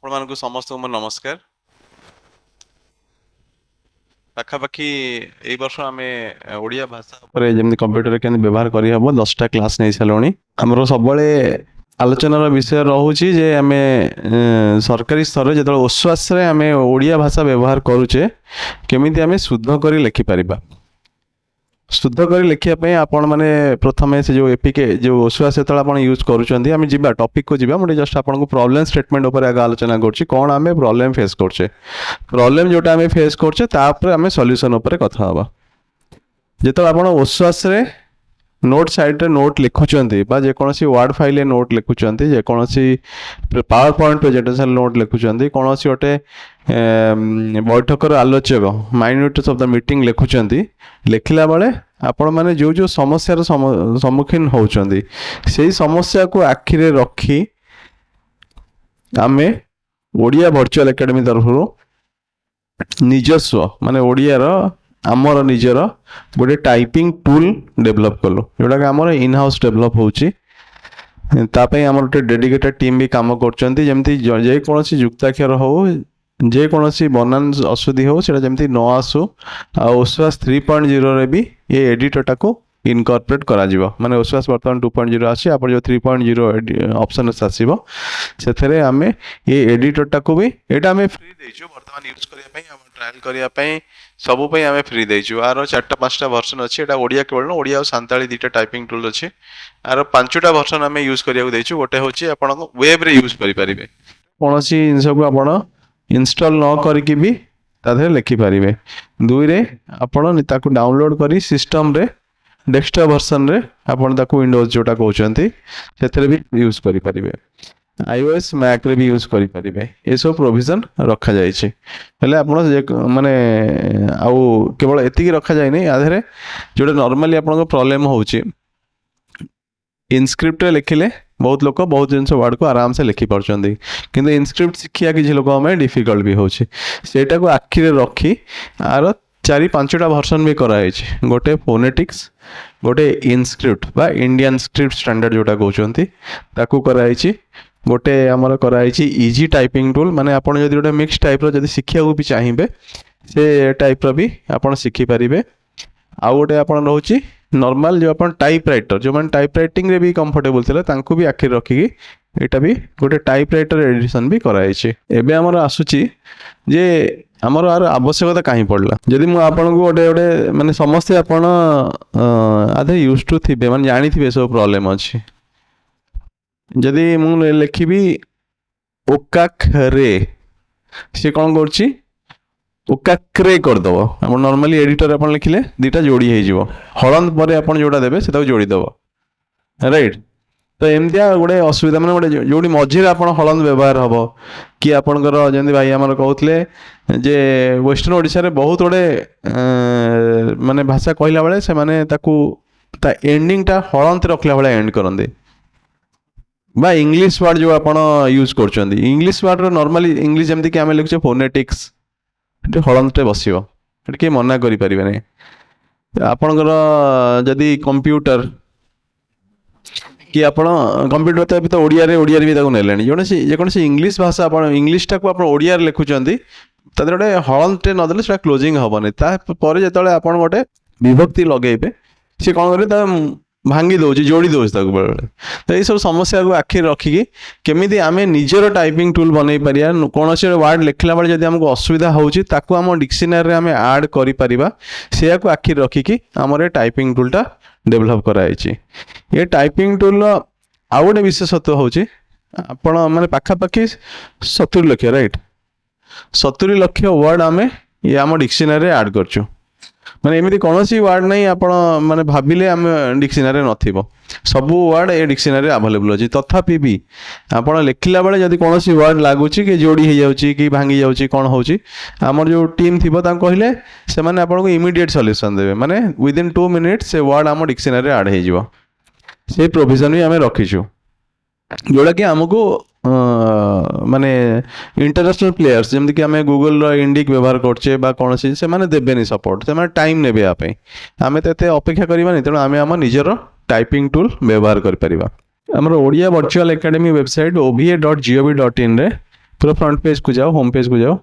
ଆପଣମାନଙ୍କୁ ସମସ୍ତଙ୍କୁ ମୋର ନମସ୍କାର। ପାଖାପାଖି ଏଇ ବର୍ଷ ଆମେ ଓଡ଼ିଆ ଭାଷା ଉପରେ ଯେମିତି କମ୍ପ୍ୟୁଟରରେ କେମିତି ବ୍ୟବହାର କରିହେବ 10ଟା କ୍ଲାସ୍ ନେଇ ସାରିଲୁଣି। ଆମର ସବୁବେଳେ ଆଲୋଚନାର ବିଷୟ ରହୁଛି ଯେ ଆମେ ସରକାରୀ ସ୍ତରରେ ଯେତେବେଳେ ଓଶ୍ୱାସରେ ଆମେ ଓଡ଼ିଆ ଭାଷା ବ୍ୟବହାର କରୁଛେ କେମିତି ଆମେ ଶୁଦ୍ଧ କରି ଲେଖିପାରିବା। ଶୁଦ୍ଧ କରି ଲେଖିବା ପାଇଁ ଆପଣ ମାନେ ପ୍ରଥମେ ସେ ଯେଉଁ ଏପିକେ ଯେଉଁ ଓଶ୍ୱାସ ଯେତେବେଳେ ଆପଣ ୟୁଜ୍ କରୁଛନ୍ତି ଆମେ ଯିବା ଟପିକ୍କୁ ଯିବା। ମୁଁ ଟିକେ ଜଷ୍ଟ ଆପଣଙ୍କୁ ପ୍ରୋବ୍ଲେମ୍ ଷ୍ଟେଟମେଣ୍ଟ ଉପରେ ଆଗ ଆଲୋଚନା କରୁଛି କ'ଣ ଆମେ ପ୍ରୋବ୍ଲେମ୍ ଫେସ୍ କରୁଛେ। ପ୍ରୋବ୍ଲେମ୍ ଯେଉଁଟା ଆମେ ଫେସ୍ କରୁଛେ ତାପରେ ଆମେ ସଲ୍ୟୁସନ୍ ଉପରେ କଥା ହେବା। ଯେତେବେଳେ ଆପଣ ଓଶ୍ୱାସରେ ନୋଟ୍ ସାଇଡ଼୍ରେ ନୋଟ୍ ଲେଖୁଛନ୍ତି ବା ଯେକୌଣସି ୱାର୍ଡ଼ ଫାଇଲ୍ରେ ନୋଟ୍ ଲେଖୁଛନ୍ତି, ଯେକୌଣସି ପାୱାର ପଏଣ୍ଟ ପ୍ରେଜେଣ୍ଟେସନ୍ ନୋଟ୍ ଲେଖୁଛନ୍ତି, କୌଣସି ଗୋଟେ ବୈଠକର ଆଲୋଚକ ମାଇନ୍ୟୁଟ୍ସ ଅଫ୍ ଦ ମିଟିଂ ଲେଖୁଛନ୍ତି, ଲେଖିଲା ବେଳେ ଆପଣମାନେ ଯେଉଁ ଯେଉଁ ସମସ୍ୟାର ସମ୍ମୁଖୀନ ହେଉଛନ୍ତି ସେଇ ସମସ୍ୟାକୁ ଆଖିରେ ରଖି ଆମେ ଓଡ଼ିଆ ଭର୍ଚୁଆଲ୍ ଏକାଡେମୀ ତରଫରୁ ନିଜସ୍ୱ ମାନେ ଓଡ଼ିଆର ଆମର ନିଜର ଗୋଟେ ଟାଇପିଂ ଟୁଲ୍ ଡେଭଲପ୍ କଲୁ, ଯେଉଁଟାକି ଆମର ଇନ୍ ହାଉସ୍ ଡେଭଲପ୍ ହେଉଛି। ତା ପାଇଁ ଆମର ଗୋଟେ ଡେଡିକେଟେଡ୍ ଟିମ୍ ବି କାମ କରୁଛନ୍ତି, ଯେମିତି ଯେକୌଣସି ଯୁକ୍ତାକ୍ଷର ହେଉ, ଯେକୌଣସି ବନାନ ଅଶୁଦ୍ଧି ହେଉ ସେଇଟା ଯେମିତି ନ ଆସୁ। ଆଉ ଓଶ୍ୱାସ 3.0ରେ ବି ଏ ଏଡ଼ିଟର୍ଟାକୁ ଇନକର୍ପୋରେଟ୍ କରାଯିବ। ମାନେ ଓଶ୍ୱାସ ବର୍ତ୍ତମାନ 2.0 ଅଛି, ଆପଣ ଯେଉଁ 3.0 ଅପସନ୍ ଆସିବ ସେଥିରେ ଆମେ ଏ ଏଡ଼ିଟର୍ଟାକୁ ବି ଏଇଟା ଆମେ ଫ୍ରି ଦେଇଛୁ ବର୍ତ୍ତମାନ ୟୁଜ୍ କରିବା ପାଇଁ, ଆମ ଟ୍ରାଏଲ୍ କରିବା ପାଇଁ ସବୁ ପାଇଁ ଆମେ ଫ୍ରି ଦେଇଛୁ। ଆର 4-5ଟା ଭର୍ସନ୍ ଅଛି। ଏଇଟା ଓଡ଼ିଆ କେବଳ ନୁହଁ, ଓଡ଼ିଆ ଆଉ ସାନ୍ତାଳୀ 2ଟା ଟାଇପିଂ ଟୁଲ୍ ଅଛି। ଆର 5ଟା ଭର୍ସନ୍ ଆମେ ୟୁଜ୍ କରିବାକୁ ଦେଇଛୁ। ଗୋଟେ ହେଉଛି ଆପଣଙ୍କ ୱେବ୍ରେ ୟୁଜ୍ କରିପାରିବେ, କୌଣସି ଜିନିଷକୁ ଆପଣ ଇନଷ୍ଟଲ୍ ନ କରିକି ବି ତା ଦେହରେ ଲେଖିପାରିବେ। 2ରେ ଆପଣ ତାକୁ ଡାଉନଲୋଡ଼୍ କରି ସିଷ୍ଟମ୍ରେ ଡେସ୍କଟପ୍ ଭର୍ସନ୍ରେ ଆପଣ ତାକୁ ୱିଣ୍ଡୋଜ୍ ଯେଉଁଟା କହୁଛନ୍ତି ସେଥିରେ ବି ୟୁଜ୍ କରିପାରିବେ। iOS ମ୍ୟାକ୍ରେ ବି ୟୁଜ୍ କରିପାରିବେ। ଏସବୁ ପ୍ରୋଭିଜନ୍ ରଖାଯାଇଛି। ହେଲେ ଆପଣ ମାନେ ଆଉ କେବଳ ଏତିକି ରଖାଯାଇନି, ୟା ଦେହରେ ଯେଉଁଟା ନର୍ମାଲି ଆପଣଙ୍କ ପ୍ରୋବ୍ଲେମ୍ ହେଉଛି ଇନସ୍କ୍ରିପ୍ଟରେ ଲେଖିଲେ ବହୁତ ଲୋକ ବହୁତ ଜିନିଷ ୱାର୍ଡ଼କୁ ଆରାମସେ ଲେଖିପାରୁଛନ୍ତି, କିନ୍ତୁ ଇନସ୍କ୍ରିପ୍ଟ ଶିଖିବା କିଛି ଲୋକଙ୍କ ପାଇଁ ଡିଫିକଲ୍ଟ ବି ହେଉଛି। ସେଇଟାକୁ ଆଖିରେ ରଖି ଆର 4-5ଟା ଭର୍ସନ୍ ବି କରାଯାଇଛି। ଗୋଟେ ଫୋନେଟିକ୍ସ, ଗୋଟେ ଇନସ୍କ୍ରିପ୍ଟ ବା ଇଣ୍ଡିଆନ୍ ସ୍କ୍ରିପ୍ଟ ଷ୍ଟାଣ୍ଡାର୍ଡ଼ ଯେଉଁଟା କହୁଛନ୍ତି ତାକୁ କରାଯାଇଛି। ଗୋଟେ ଆମର କରାଯାଇଛି ଇଜି ଟାଇପିଂ ଟୁଲ୍, ମାନେ ଆପଣ ଯଦି ଗୋଟେ ମିକ୍ସ ଟାଇପ୍ର ଯଦି ଶିଖିବାକୁ ବି ଚାହିଁବେ ସେ ଟାଇପ୍ର ବି ଆପଣ ଶିଖିପାରିବେ। ଆଉ ଗୋଟେ ଆପଣ ରହୁଛି ନର୍ମାଲ ଯେଉଁ ଆପଣ ଟାଇପ୍ ରାଇଟର୍, ଯେଉଁମାନେ ଟାଇପ୍ ରାଇଟିଂରେ ବି କମ୍ଫର୍ଟେବୁଲ୍ ଥିଲେ ତାଙ୍କୁ ବି ଆଖିରେ ରଖିକି ଏଇଟା ବି ଗୋଟେ ଟାଇପ୍ ରାଇଟର୍ ଏଡ଼ିସନ୍ ବି କରାଯାଇଛି। ଏବେ ଆମର ଆସୁଛି ଯେ ଆମର ଆର ଆବଶ୍ୟକତା କାହିଁ ପଡ଼ିଲା। ଯଦି ମୁଁ ଆପଣଙ୍କୁ ଗୋଟେ ମାନେ ସମସ୍ତେ ଆପଣ ଆଧେ ୟୁଜ୍ ଟୁ ଥିବେ, ମାନେ ଜାଣିଥିବେ ସବୁ ପ୍ରୋବ୍ଲେମ୍ ଅଛି। ଯଦି ମୁଁ ଲେଖିବି ଓକାଖରେ, ସେ କ'ଣ କରୁଛି ଓକାକ୍ରେ କରିଦେବ। ଆପଣ ନର୍ମାଲି ଏଡ଼ିଟର୍ ଆପଣ ଲେଖିଲେ 2ଟା ଯୋଡ଼ି ହେଇଯିବ, ହଳନ୍ଦ ପରେ ଆପଣ ଯେଉଁଟା ଦେବେ ସେଟାକୁ ଯୋଡ଼ିଦେବ, ରାଇଟ୍। ତ ଏମିତିଆ ଗୋଟେ ଅସୁବିଧା, ମାନେ ଗୋଟେ ଯେଉଁଠି ମଝିରେ ଆପଣ ହଳନ୍ଦ ବ୍ୟବହାର ହେବ କି ଆପଣଙ୍କର ଯେମିତି ଭାଇ ଆମର କହୁଥିଲେ ଯେ ୱେଷ୍ଟର୍ଣ୍ଣ ଓଡ଼ିଶାରେ ବହୁତ ଗୁଡ଼ିଏ ମାନେ ଭାଷା କହିଲା ବେଳେ ସେମାନେ ତାକୁ ତା ଏଣ୍ଡିଂଟା ହଳନ୍ଦରେ ରଖିଲା ଭଳିଆ ଏଣ୍ଡ କରନ୍ତି। ବା ଇଂଲିଶ ୱାର୍ଡ଼ ଯେଉଁ ଆପଣ ୟୁଜ୍ କରୁଛନ୍ତି, ଇଂଲିଶ ୱାର୍ଡ଼ର ନର୍ମାଲି ଇଂଲିଶ ଯେମିତିକି ଆମେ ଲେଖୁଛେ ଫୋନେଟିକ୍ସ, ସେଠି ହଳନ୍ଦଟେ ବସିବ, ସେଠି କେହି ମନା କରିପାରିବେ ନାହିଁ। ଆପଣଙ୍କର ଯଦି କମ୍ପ୍ୟୁଟର କି ଆପଣ କମ୍ପ୍ୟୁଟର ତ ଏବେ ତ ଓଡ଼ିଆରେ ବି ତାକୁ ନେଲେଣି। ଯେକୌଣସି ଇଂଲିଶ ଭାଷା ଆପଣ ଇଂଲିଶଟାକୁ ଆପଣ ଓଡ଼ିଆରେ ଲେଖୁଛନ୍ତି ତା ଦେହରେ ଗୋଟେ ହଳନ୍ଦଟେ ନଦେଲେ ସେଟା କ୍ଲୋଜିଂ ହେବନି। ତାପରେ ଯେତେବେଳେ ଆପଣ ଗୋଟେ ବିଭକ୍ତି ଲଗେଇବେ ସେ କ'ଣ କରିବେ, ତା ଭାଙ୍ଗି ଦେଉଛି, ଯୋଡ଼ି ଦେଉଛି ତାକୁ ବେଳେବେଳେ। ତ ଏଇସବୁ ସମସ୍ୟାକୁ ଆଖିରେ ରଖିକି କେମିତି ଆମେ ନିଜର ଟାଇପିଂ ଟୁଲ୍ ବନେଇ ପାରିବା, କୌଣସି ୱାର୍ଡ଼ ଲେଖିଲା ବେଳେ ଯଦି ଆମକୁ ଅସୁବିଧା ହେଉଛି ତାକୁ ଆମ ଡିକ୍ସନାରୀରେ ଆମେ ଆଡ଼୍ କରିପାରିବା, ସେଇଆକୁ ଆଖିରେ ରଖିକି ଆମର ଏ ଟାଇପିଂ ଟୁଲ୍ଟା ଡେଭଲପ୍ କରାଯାଇଛି। ଏ ଟାଇପିଂ ଟୁଲ୍ର ଆଉ ଗୋଟେ ବିଶେଷତ୍ୱ ହେଉଛି ଆପଣ ମାନେ ପାଖାପାଖି 70 ଲକ୍ଷ, ରାଇଟ୍, 70 ଲକ୍ଷ ୱାର୍ଡ଼ ଆମେ ଆମ ଡିକ୍ସନାରୀରେ ଆଡ଼୍ କରିଛୁ। ମାନେ ଏମିତି କୌଣସି ୱାର୍ଡ଼ ନାହିଁ ଆପଣ ମାନେ ଭାବିଲେ ଆମେ ଡିକ୍ସନାରୀରେ ନଥିବ, ସବୁ ୱାର୍ଡ଼ ଏ ଡିକ୍ସନାରୀରେ ଆଭେଲେବୁଲ୍ ଅଛି। ତଥାପି ବି ଆପଣ ଲେଖିଲା ବେଳେ ଯଦି କୌଣସି ୱାର୍ଡ଼ ଲାଗୁଛି କି ଯୋଡ଼ି ହେଇଯାଉଛି କି ଭାଙ୍ଗି ଯାଉଛି କ'ଣ ହେଉଛି, ଆମର ଯେଉଁ ଟିମ୍ ଥିବ ତାଙ୍କୁ କହିଲେ ସେମାନେ ଆପଣଙ୍କୁ ଇମିଡ଼ିଏଟ୍ ସଲ୍ୟୁସନ୍ ଦେବେ, ମାନେ ୱିଦିନ୍ 2 ମିନିଟ୍ସ ସେ ୱାର୍ଡ଼ ଆମ ଡିକ୍ସନାରୀରେ ଆଡ଼୍ ହେଇଯିବ। ସେଇ ପ୍ରୋଭିଜନ୍ ବି ଆମେ ରଖିଛୁ, ଯେଉଁଟାକି ଆମକୁ ମାନେ ଇଣ୍ଟରନ୍ୟାସନାଲ୍ ପ୍ଲେୟର୍ସ ଯେମିତିକି ଆମେ ଗୁଗଲର ଇଣ୍ଡିକ୍ ବ୍ୟବହାର କରୁଛେ ବା କୌଣସି, ସେମାନେ ଦେବେନି ସପୋର୍ଟ, ସେମାନେ ଟାଇମ୍ ନେବେ ୟା ପାଇଁ। ଆମେ ତ ଏତେ ଅପେକ୍ଷା କରିବାନି, ତେଣୁ ଆମେ ଆମ ନିଜର ଟାଇପିଂ ଟୁଲ୍ ବ୍ୟବହାର କରିପାରିବା। ଆମର Odia virtual academy website OVA.gov.in पूरा फ्रंट पेज को जाओ, होम पेज को जाओ,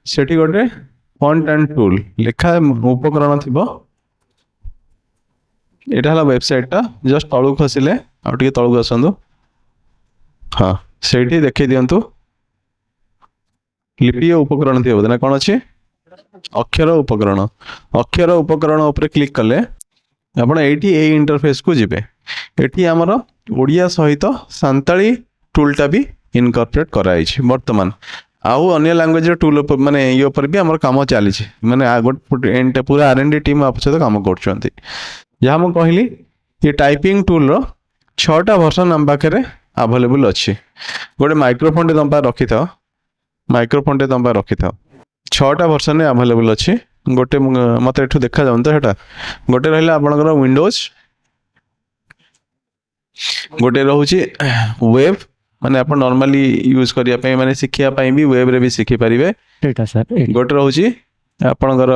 सेठी गोटे फॉन्ट एंड टूल लेखा उपकरण थिबो। एटा हला वेबसाइट टा, जस्ट तळु खसिले आ टिके तळु आसंदो। हाँ सेठी देखै दियंतु लिपि उपकरण थिबो ना कोन अछि अक्षर उपकरण। अक्षर उपकरण ऊपर क्लिक कले आपण एटी ए इंटरफेस को जिबे। एटी हमर ओडिया सहित सांताली टूलटा भी इनकॉर्पोरेट कराई छी वर्तमान। आउ अन्य लैंग्वेज टूल माने ये ऊपर भी हमर काम चली छी, माने एंड पूरा R&D टीम आप सहित काम करछंती। जहाँ मैं कहली ये टाइपिंग टूल रो 6टा वर्जन हम पाखे अवेलेबल अच्छी। गोटे माइक्रोफोन टे तुम पाखे रखी था, माइक्रोफोन टे तुम पाखे रखी था, 6टा वर्जन अवेलेबल अच्छी। गोटे मत एठू देखा जाऊँ तो हेटा गोटे रहिला आपनकर विंडोज, गोटे रहउची वेब माने आप नॉर्मली यूज करिया पई माने शिखिया पई भी वेब रे भी शिखि परिबे। एटा सर गोटे रहउची आपनकर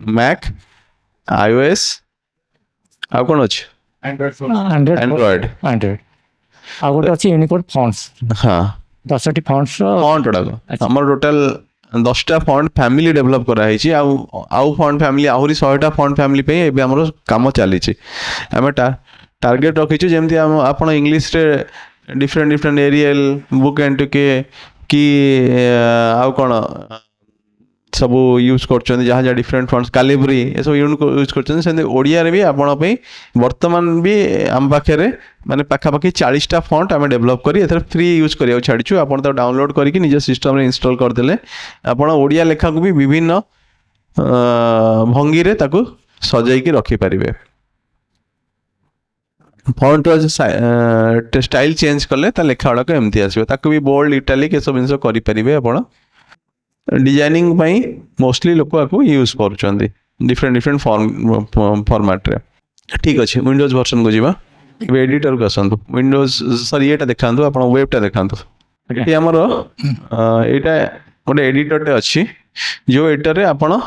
मैक, iOS आ कोन अछि एंड्रॉइड। आ गोटे अछि यूनिकोड फॉन्ट्स। हाँ 10टी फॉन्ट्स फॉन्ट गुड़ाक हमर टोटल 10टा फॉन्ट फैमिली डेवलप कराई छी। आउ फॉन्ट फैमिली आहुरी 100टा फॉन्ट फैमिली पे एबे हमर काम चली छी। हमें टारगेट रखी जेमती आपण इंग्लिश रे डिफरेंट डिफरेंट एरियल बुक एंड के कि आउ कोन सब यूज करछन जहाँ जहाँ डिफरेंट फॉन्ट्स कैलिब्री ये सब यूज करछन। से ओडिया रे भी आपण पे वर्तमान भी आम पाखे माने पाखापाखि 40टा फॉन्ट आम डेवलप करी एथर फ्री यूज करिया छाड़ीछु। आपण तो डाउनलोड करके निज सिस्टम रे इंस्टॉल कर देले आपण ओडिया लेखा को भी विभिन्न भंगी रे ताकू सजाई की रखी परिबे। फॉन्ट रो स्टाइल चेंज कले ता लेखा वाला को एमती आसीबे, ताकू भी बोल्ड इटालिक ए सब इंसो करि परिबे। आपण डिजाइनिंग पाई मोस्टली लोक आपको यूज करूछंदी डिफरेंट डिफरेंट फॉर्मेट रे। ठीक अछि विंडोज वर्जन को जीवा। एडिटर को आसंतु विंडोज सॉरी एटा देखांतु आपण वेबटा देखांतु। ये हमर एटा गोटे एडिटर टे अछि जो एडिटर रे आपण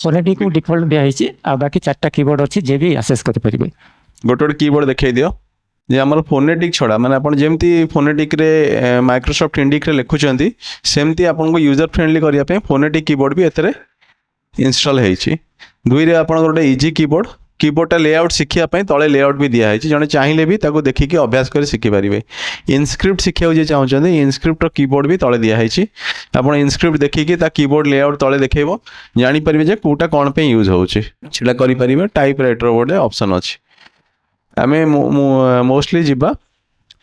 फोनेटिक को डिफॉल्ट दिया हिची आ बाकी 4टा कीबोर्ड अछि जे भी एक्सेस कर परिबे। गोटे कीबोर्ड देखाई दियो जे हमर फोनेटिक छड़ा माने आपण जेमती फोनेटिक रे माइक्रोसॉफ्ट इंडिक रे लिखुचंती सेमती आपन को यूजर फ्रेंडली करिया पे फोनेटिक कीबोर्ड भी एतरे इंस्टॉल हेछि। दुई रे आपन गोटे इजी कीबोर्ड, कीबोर्डटा लेआउट शिखिया पे तळे लेआउट भी दिया हेछि, जने चाहिले भी ताको देखि के अभ्यास करि शिखि परिबे। इनस्क्रिप्ट शिखिया जे चाहउचंती इनस्क्रिप्ट रो कीबोर्ड भी तळे दिया हेछि। आपन इनस्क्रिप्ट देखि के ता कीबोर्ड लेआउट तळे देखैबो, जानि परिबे जे कोटा कोन पे यूज होउछि छिला करि परिबे। टाइप राइटर गोटे ऑप्शन अछि। आमे मोस्टली जीवा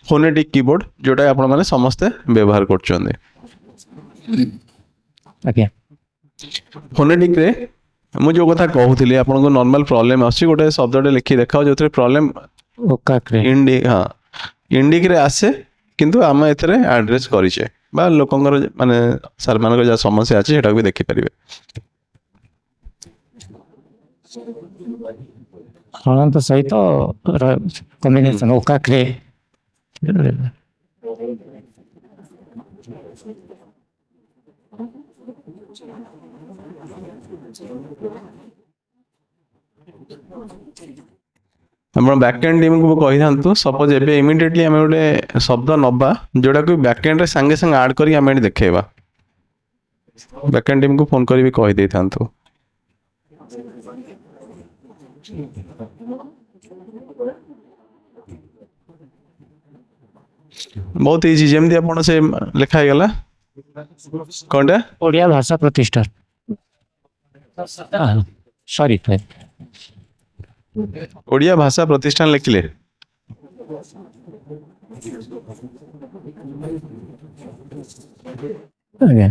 फोनेटिक कीबोर्ड जोटा आपण माने समस्त व्यवहार करछन्ते। ओके फोनेटिक रे मु जो कथा कहउथिली आपण को नॉर्मल प्रॉब्लम आछि गोटे शब्दटे लिखि देखाओ जोथरे प्रॉब्लम ओका क्रे इंडी हाँ इंडिक रे आसे किंतु आम एथरे एड्रेस करिचे बा लोकंगर माने सर मानकर जा समस्या अछि सेटा भी देखि परिबे। हाँ तो सही तो कॉम्बिनेशन ओका क्रे हम बैकएंड टीम को कही था सपोज एबे इमिडिएटली आम गोटे शब्द नबा जोटा को बैकएंड रे संगे संगे ऐड करी आम देखेबा। बैकएंड टीम को फोन करी भी कही दे था। बहुत इजी जेमती आपण से लिखा ही गला कोनटा ओडिया भाषा प्रतिष्ठान सॉरी ओडिया भाषा प्रतिष्ठान लिखले ओके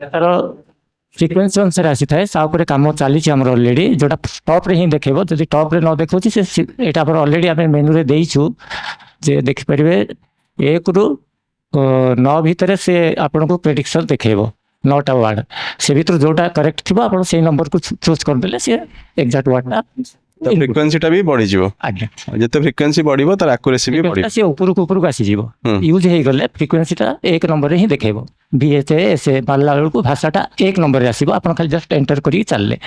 तार सिक्वेन्स अनुसार आसी थाए साउपरे काम चली ऑलरेडी जोटा टॉप रे ही देखेबो जदि टॉप रे न देखौछि से एटा पर ऑलरेडी आमे मेनू रे देइछु जे देखि परिबे 1 रु 9 भितरे से आपन को प्रेडिक्शन देखेबो 9टा वर्ड से भीतर जोटा करेक्ट थिबो आपन से नंबर को चूज कर देले से एग्जैक्ट वर्डटा ତ ଫ୍ରିକ୍ୱେନ୍ସିଟା ବି ବଢିଯିବ। ଆଜ୍ଞା ଯେତେ ଫ୍ରିକ୍ୱେନ୍ସି ବଢିବ ତାର ଆକୁରେସି ବି ବଢିବ। ସେ ଉପରକୁ ଉପରକୁ ଆସିଯିବ। ହୁଁ। ୟୁଜ୍ ହେଇଗଲେ ଫ୍ରିକ୍ୱେନ୍ସିଟା 1 ନମ୍ବରରେ ହିଁ ଦେଖେଇବ। VHAS ମାରିଲା ବେଳକୁ ଭାଷାଟା 1 ନମ୍ବରରେ ଆସିବ। ଆପଣ ଖାଲି ଜଷ୍ଟ ଏଣ୍ଟର କରିକି ଚାଲିଲେ।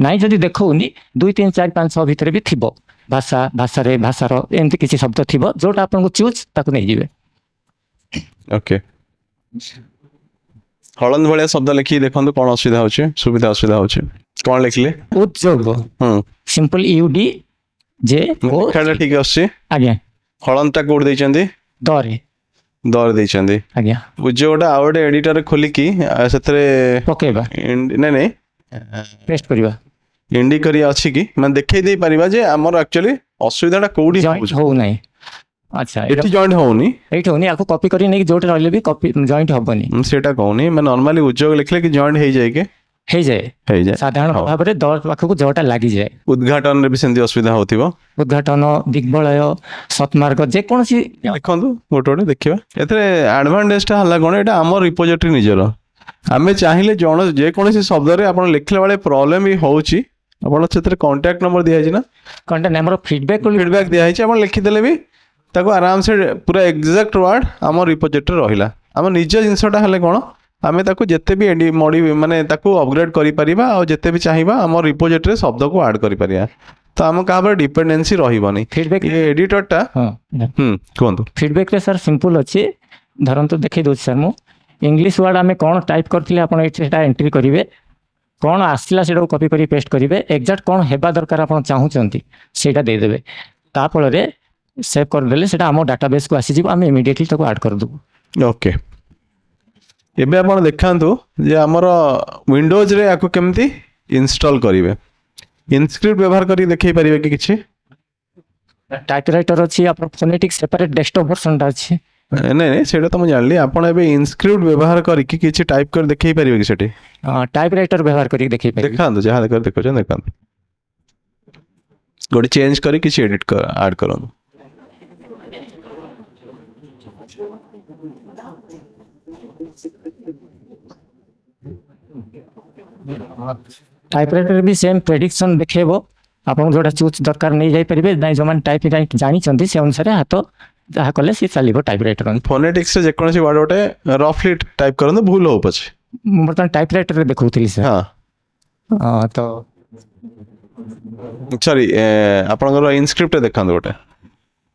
ନାଇଁ ଯଦି ଦେଖଉନି 2 3 4 5 6 ଭିତରେ ବି ଥିବ ଭାଷାର ଏମିତି କିଛି ଶବ୍ଦ ଥିବ ଯୋଉଟା ଆପଣଙ୍କୁ ଚୁଜ୍ ତାକୁ ନେଇଯିବେ। ଓକେ, ହଳନ୍ଦ ଭଳିଆ ଶବ୍ଦ ଲେଖିକି ଦେଖନ୍ତୁ କଣ ଅସୁବିଧା ହଉଛି, ସୁବିଧା ଅସୁବିଧା ହଉଛି। କଣ ଲେଖିଲେ? ଉଦ୍ଯୋଗ ସିମ୍ପଲ UD ଯେ ଓ ଲେଖାଟା ଠିକ ଆସୁଛି। ଆଜ୍ଞା ହଳନ୍ଦଟା କୋଉଠି ଦେଇଛନ୍ତି? ଦରେ ଦର ଦେଇଛନ୍ତି। ଆଜ୍ଞା ଉଦ୍ୟୋଗଟା ଆଉ ଗୋଟେ ଏଡିଟର ଖୋଲିକି ସେଥିରେ ପକେଇବା ନାଇଁ ପେଷ୍ଟ କରିବା। ଇଣ୍ଡି କରି ଅଛି କି ମାନେ ଦେଖେଇ ଦେଇ ପାରିବା ଯେ ଆମର ଆକ୍ଚୁଆଲି ଅସୁବିଧାଟା କୋଉଠି ଜଏଣ୍ଟ ହଉନାହିଁ। ଆଚ୍ଛା ଏଠି ଜଏଣ୍ଟ ହଉନି, ଏଇଠି ହଉନି। ଆକୁ କପି କରି ନେଇକି ଯୋଉଠି ରହିଲେ ବି କପି ଜଏଣ୍ଟ ହବନି। ସେଇଟା କହୁନି, ମାନେ ନର୍ମାଲି ଉଦ୍ୟୋଗ ଲେଖିଲେ କି ଜଏଣ୍ଟ ହେଇଯାଏ କି? ହେଇଯାଏ ସାଧାରଣ ଭାବରେ ଦ ପାଖକୁ ଜଟା ଲାଗିଯାଏ। ଉଦ୍ଘାଟନରେ ବି ସେମିତି ଅସୁବିଧା ହଉଥିବ। ଉଦ୍ଘାଟନ, ଦିଗ୍ବଳୟ, ସତ୍ମାର୍ଗ ଯେକୌଣସି ଦେଖନ୍ତୁ ଗୋଟେ ଗୋଟେ ଦେଖିବା। ଏଥିରେ ଆଡଭାଣ୍ଟେଜଟା ହେଲା କଣ, ଏଇଟା ଆମ ରିପୋଜିଟୋରୀ ନିଜର। ଆମେ ଚାହିଁଲେ ଯେକୌଣସି ଶବ୍ଦରେ ଆପଣ ଲେଖିଲା ବେଳେ ପ୍ରୋବ୍ଲେମ ବି ହଉଛି, ଆପଣ ସେଥିରେ କଣ୍ଟାକ୍ଟ ନମ୍ବର ଦିଆଯାଇଛି ନା, କଣ୍ଟାକ୍ଟ ଆମର ଫିଡବ୍ୟାକ୍ ଦିଆହେଇଛି। ଆପଣ ଲେଖିଦେଲେ ବି ତାକୁ ଆରାମସେ ପୁରା ଏକ୍ଜାକ୍ଟ ୱାର୍ଡ ଆମ ରିପୋଜିଟୋରୀ ରହିଲା। ଆମ ନିଜ ଜିନିଷଟା ହେଲେ କଣ, ଆମେ ତାକୁ ଯେତେ ବି ମାନେ ତାକୁ ଅପଗ୍ରେଡ କରିପାରିବା, ଆଉ ଯେତେ ବି ଚାହିଁବା ଆମ ରିପୋଜିଟୋରୀ ଶବ୍ଦକୁ ଆଡ୍ କରିପାରିବା। ତ ଆମ କାହା ଉପରେ ଡିପେଣ୍ଡେନ୍ସି ରହିବନି। ଫିଡବ୍ୟାକ୍ ଏଡିଟରଟା କୁହନ୍ତୁ। ଫିଡବ୍ୟାକ୍ରେ ସାର୍ ସିମ୍ପଲ୍ ଅଛି। ଧରନ୍ତୁ ଦେଖେଇ ଦେଉଛି ସାର୍ ମୁଁ। ଇଂଲିଶ ୱାର୍ଡ଼ ଆମେ କ'ଣ ଟାଇପ୍ କରିଥିଲେ ଆପଣ ଏଇଠି ସେଟା ଏଣ୍ଟ୍ରି କରିବେ। କ'ଣ ଆସିଲା ସେଇଟାକୁ କପି କରି ପେଷ୍ଟ କରିବେ। ଏକ୍ଜାକ୍ଟ କ'ଣ ହେବା ଦରକାର ଆପଣ ଚାହୁଁଛନ୍ତି ସେଇଟା ଦେଇଦେବେ। ତା ଫଳରେ ସେଭ୍ କରିଦେଲେ ସେଇଟା ଆମ ଡାଟାବେସ୍କୁ ଆସିଯିବ। ଆମେ ଇମିଡ଼ିଏଟଲି ତାକୁ ଆଡ଼୍ କରିଦେବୁ। ଓକେ, ଏବେ ଆପଣ ଦେଖାନ୍ତୁ ଯେ ଆମର ୱିଣ୍ଡୋଜରେ ୟାକୁ କେମିତି ଇନଷ୍ଟଲ କରିବେ। ଇନସ୍କ୍ରିପ୍ଟ ବ୍ୟବହାର କରି ଦେଖେଇ ପାରିବେ କି କିଛି? ଟାଇପ୍ ରାଇଟର ଅଛି, ଆପଣ ଫୋନେଟିକ୍ ସେପାରେଟ୍ ଡେସ୍କଟପ୍ ଭର୍ସନଟା ଅଛି। ନାଇଁ ସେଇଟା ତ ମୁଁ ଜାଣିଲି। ଆପଣ ଏବେ ଇନସ୍କ୍ରିପ୍ଟ ବ୍ୟବହାର କରିକି କିଛି ଟାଇପ୍ କରି ଦେଖେଇ ପାରିବେ କି ସେଠି? ଟାଇପ୍ ରାଇଟର ବ୍ୟବହାର କରିକି ଦେଖେଇ ପାରିବେ। ଦେଖାନ୍ତୁ, ଯାହା ଦେଖୁଛନ୍ତି ଦେଖାନ୍ତୁ। ଗୋଟେ ଚେଞ୍ଜ କରି କିଛି ଏଡିଟ୍ ଆଡ୍ କରନ୍ତୁ। ଟାଇପ୍ ରାଇଟର ବି ସେମ୍ ପ୍ରେଡିକ୍ସନ୍ ଦେଖେଇବ। ଆପଣଙ୍କୁ ଯୋଉଟା ଚୁଜ୍ ଦରକାର ନେଇଯାଇପାରିବେ। ନାଇଁ ଯେଉଁମାନେ ଟାଇପ୍ ଜାଣିଛନ୍ତି ସେ ଅନୁସାରେ ହାତ ଯାହା କଲେ ସେ ଚାଲିବ ଟାଇପ୍ ରାଇଟର। ଫୋନେଟିକ୍ସରେ ଯେକୌଣସି ୱାର୍ଡ ଗୋଟେ ରଫଲି ଟାଇପ୍ କରନ୍ତୁ, ଭୁଲ ହଉ ପଛେ। ମୁଁ ବର୍ତ୍ତମାନ ଟାଇପ୍ ରାଇଟରରେ ଦେଖାଉଥିଲି ସାର୍। ତ ସରି, ଆପଣଙ୍କର ଇନସ୍କ୍ରିପ୍ଟ ଦେଖାନ୍ତୁ ଗୋଟେ।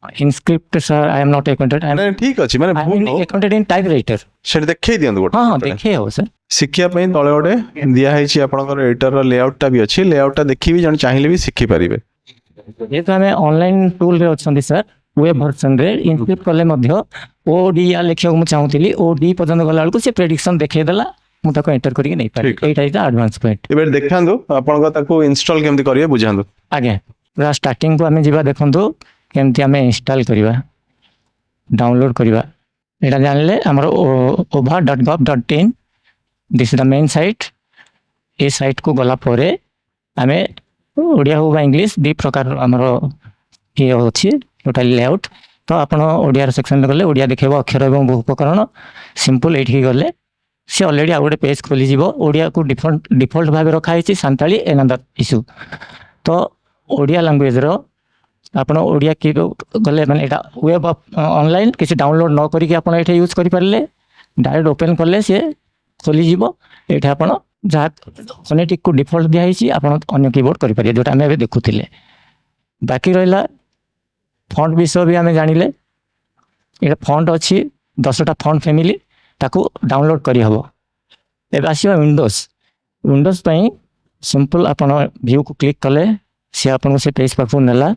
InScript sir I am not acquainted. ଠିକ ଅଛି, ମାନେ ଆକ୍ୱାଣ୍ଟେଡ୍ ଇନ୍ ଟାଇପ୍ ରାଇଟର। ସେଠି ଦେଖେଇ ଦିଅନ୍ତୁ ଗୋଟେ। ହଁ ଦେଖେଇ ହବ ସାର୍। ଶିଖିବା ପାଇଁ ତଳେ ଗୋଟେ ଦିଆହେଇଛି ଆପଣଙ୍କର ଏଡିଟରର ଲେଆଉଟଟା ବି ଅଛି। ଲେଆଉଟଟା ଦେଖିବି ଜଣେ ଚାହିଁଲେ ବି ଶିଖିପାରିବେ। ଯେହେତୁ ଆମେ ଅନଲାଇନ୍ ଟୁଲରେ ଅଛନ୍ତି ସାର୍, ୱେବ୍ ଭର୍ସନରେ ଇନସ୍କ୍ରିପ୍ଟ କଲେ ମଧ୍ୟ ODA ଲେଖିବାକୁ ମୁଁ ଚାହୁଁଥିଲି। OD ପର୍ଯ୍ୟନ୍ତ ଗଲା ବେଳକୁ ସେ ପ୍ରେଡିକ୍ସନ୍ ଦେଖେଇଦେଲା। ମୁଁ ତାକୁ ଏଣ୍ଟର କରିକି ନେଇପାରିବି। ଏଇଟା ଏଇଟା ଆଡଭାନ୍ସ ପଏଣ୍ଟ। ଏବେ ଦେଖାନ୍ତୁ ଆପଣଙ୍କ ତାକୁ ଇନଷ୍ଟଲ କେମିତି କରିବେ ବୁଝାନ୍ତୁ। ଆଜ୍ଞା, ପୁରା ଷ୍ଟାର୍ଟିଂକୁ ଆମେ ଯିବା। ଦେଖନ୍ତୁ କେମିତି ଆମେ ଇନଷ୍ଟଲ କରିବା, ଡାଉନଲୋଡ୍ କରିବା। ଏଇଟା ଜାଣିଲେ ଆମର ova.gov.in this is the main site. ଏ ସାଇଟ୍କୁ ଗଲା ପରେ ଆମେ ଓଡ଼ିଆ ହଉ ବା ଇଂଲିଶ ଦୁଇ ପ୍ରକାର ଆମର ଇଏ ଅଛି ଟୋଟାଲି ଲେଆଉଟ୍। ତ ଆପଣ ଓଡ଼ିଆର ସେକ୍ସନରେ ଗଲେ ଓଡ଼ିଆ ଦେଖେଇବ ଅକ୍ଷର ଏବଂ ବହୁ ଉପକରଣ। ସିମ୍ପଲ୍ ଏଇଠିକି ଗଲେ ସେ ଅଲରେଡ଼ି ଆଉ ଗୋଟେ ପେଜ୍ ଖୋଲିଯିବ। ଓଡ଼ିଆକୁ ଡିଫଲ୍ଟ ଭାବେ ରଖାହେଇଛି ସାନ୍ତାଳୀ ଏନାଦର ଇସ୍ୟୁ। ତ ଓଡ଼ିଆ ଲାଙ୍ଗୁଏଜର ଆପଣ ଓଡ଼ିଆ କି ଗଲେ ମାନେ ଏଇଟା ୱେବ୍ ଅନଲାଇନ୍ କିଛି ଡାଉନଲୋଡ୍ ନ କରିକି ଆପଣ ଏଇଠି ୟୁଜ୍ କରିପାରିଲେ। ଡାଇରେକ୍ଟ ଓପେନ୍ କଲେ ସିଏ ଖୋଲିଯିବ। ଏଇଠି ଆପଣ ଯାହା ଫୋନେଟିକ୍କୁ ଡିଫଲ୍ଟ ଦିଆହେଇଛି ଆପଣ ଅନ୍ୟ କିବୋର୍ଡ଼ କରିପାରିବେ, ଯେଉଁଟା ଆମେ ଏବେ ଦେଖୁଥିଲେ। ବାକି ରହିଲା ଫଣ୍ଟ ବିଷୟ ବି ଆମେ ଜାଣିଲେ। ଏଇଟା ଫଣ୍ଟ ଅଛି 10ଟା ଫଣ୍ଟ ଫ୍ୟାମିଲି, ତାକୁ ଡାଉନଲୋଡ୍ କରିହେବ। ଏବେ ଆସିବା ୱିଣ୍ଡୋଜ୍ ପାଇଁ ସିମ୍ପଲ୍ ଆପଣ ଭ୍ୟୁକୁ କ୍ଲିକ୍ କଲେ ସେ ଆପଣଙ୍କୁ ସେ ପେଜ୍ ପାଖକୁ ନେଲା।